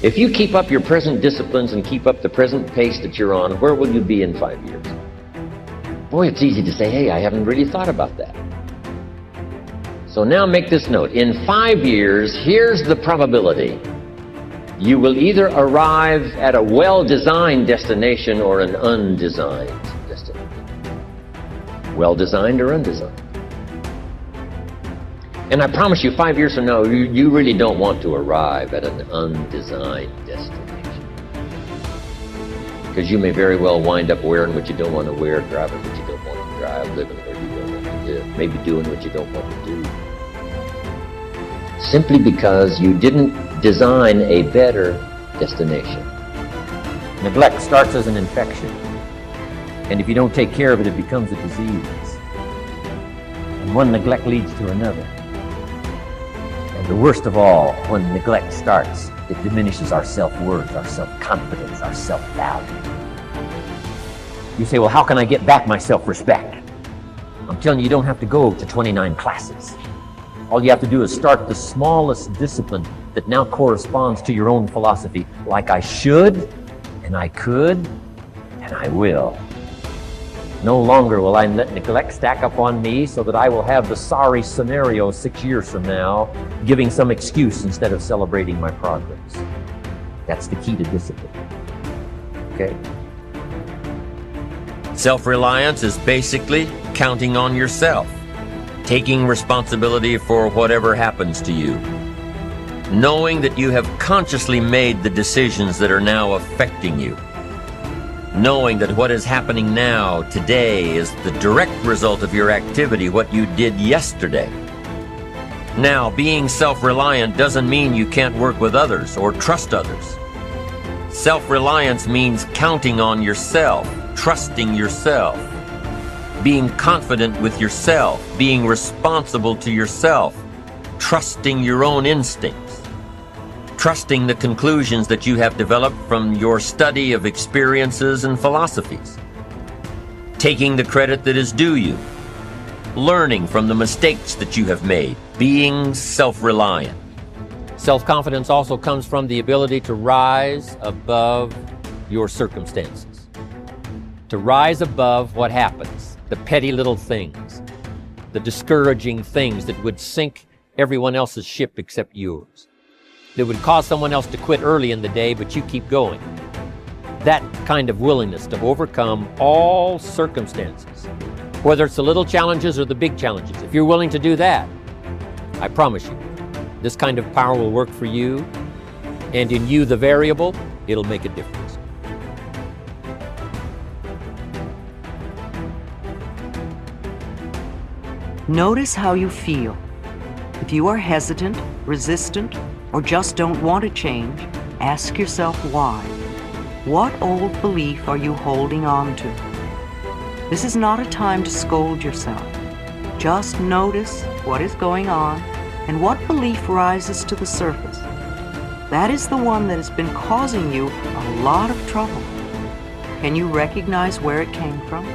If you keep up your present disciplines and keep up the present pace that you're on, where will you be in 5 years? Boy, it's easy to say, hey, I haven't really thought about that. So now make this note. In 5 years, here's the probability. You will either arrive at a well-designed destination or an undesigned destination. Well-designed or undesigned. And I promise you, 5 years from now, you really don't want to arrive at an undesigned destination. Because you may very well wind up wearing what you don't want to wear, driving what you don't want to drive, living where you don't want to live, maybe doing what you don't want to do. Simply because you didn't design a better destination. Neglect starts as an infection. And if you don't take care of it, it becomes a disease. And one neglect leads to another. And the worst of all, when neglect starts, it diminishes our self-worth, our self-confidence, our self-value. You say, well, how can I get back my self-respect? I'm telling you, you don't have to go to 29 classes. All you have to do is start the smallest discipline that now corresponds to your own philosophy, like I should, and I could, and I will. No longer will I let neglect stack up on me so that I will have the sorry scenario 6 years from now, giving some excuse instead of celebrating my progress. That's the key to discipline. Okay? Self-reliance is basically counting on yourself, taking responsibility for whatever happens to you, knowing that you have consciously made the decisions that are now affecting you, knowing that what is happening now, today, is the direct result of your activity, what you did yesterday. Now, being self-reliant doesn't mean you can't work with others or trust others. Self-reliance means counting on yourself, trusting yourself, being confident with yourself, being responsible to yourself, trusting your own instincts, trusting the conclusions that you have developed from your study of experiences and philosophies, taking the credit that is due you, learning from the mistakes that you have made, being self-reliant. Self-confidence also comes from the ability to rise above your circumstances, to rise above what happens, the petty little things, the discouraging things that would sink everyone else's ship except yours, that would cause someone else to quit early in the day, but you keep going. That kind of willingness to overcome all circumstances, whether it's the little challenges or the big challenges. If you're willing to do that, I promise you, this kind of power will work for you, and in you, the variable, it'll make a difference. Notice how you feel. If you are hesitant, resistant, or just don't want to change, ask yourself why. What old belief are you holding on to? This is not a time to scold yourself. Just notice what is going on and what belief rises to the surface. That is the one that has been causing you a lot of trouble. Can you recognize where it came from?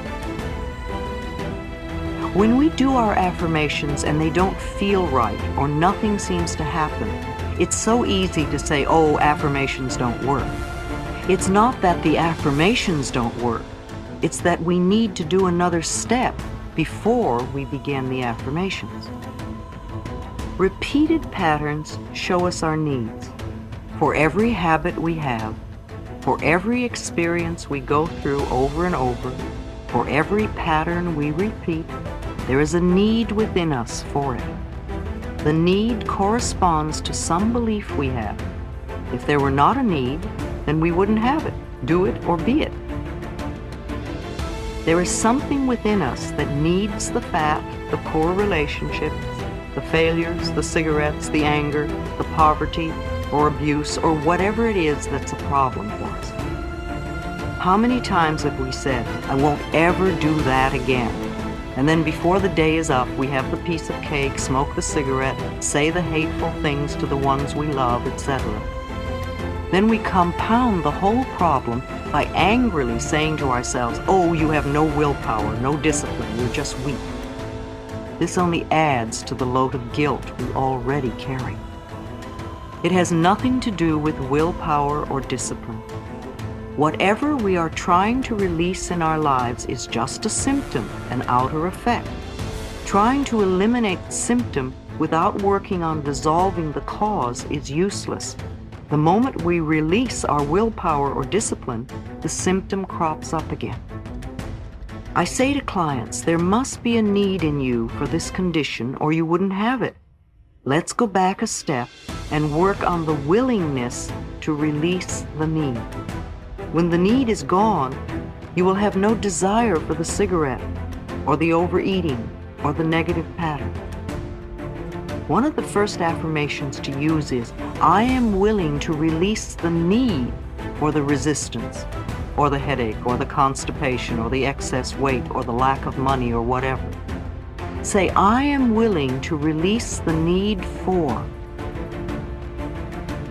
When we do our affirmations and they don't feel right or nothing seems to happen, it's so easy to say, oh, affirmations don't work. It's not that the affirmations don't work. It's that we need to do another step before we begin the affirmations. Repeated patterns show us our needs. For every habit we have, for every experience we go through over and over, for every pattern we repeat, there is a need within us for it. The need corresponds to some belief we have. If there were not a need, then we wouldn't have it, do it, or be it. There is something within us that needs the fat, the poor relationships, the failures, the cigarettes, the anger, the poverty, or abuse, or whatever it is that's a problem for us. How many times have we said, I won't ever do that again? And then before the day is up, we have the piece of cake, smoke the cigarette, say the hateful things to the ones we love, etc. Then we compound the whole problem by angrily saying to ourselves, oh, you have no willpower, no discipline, you're just weak. This only adds to the load of guilt we already carry. It has nothing to do with willpower or discipline. Whatever we are trying to release in our lives is just a symptom, an outer effect. Trying to eliminate the symptom without working on dissolving the cause is useless. The moment we release our willpower or discipline, the symptom crops up again. I say to clients, there must be a need in you for this condition or you wouldn't have it. Let's go back a step and work on the willingness to release the need. When the need is gone, you will have no desire for the cigarette or the overeating or the negative pattern. One of the first affirmations to use is, I am willing to release the need for the resistance or the headache or the constipation or the excess weight or the lack of money or whatever. Say, I am willing to release the need for.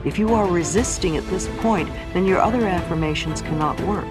If you are resisting at this point, then your other affirmations cannot work.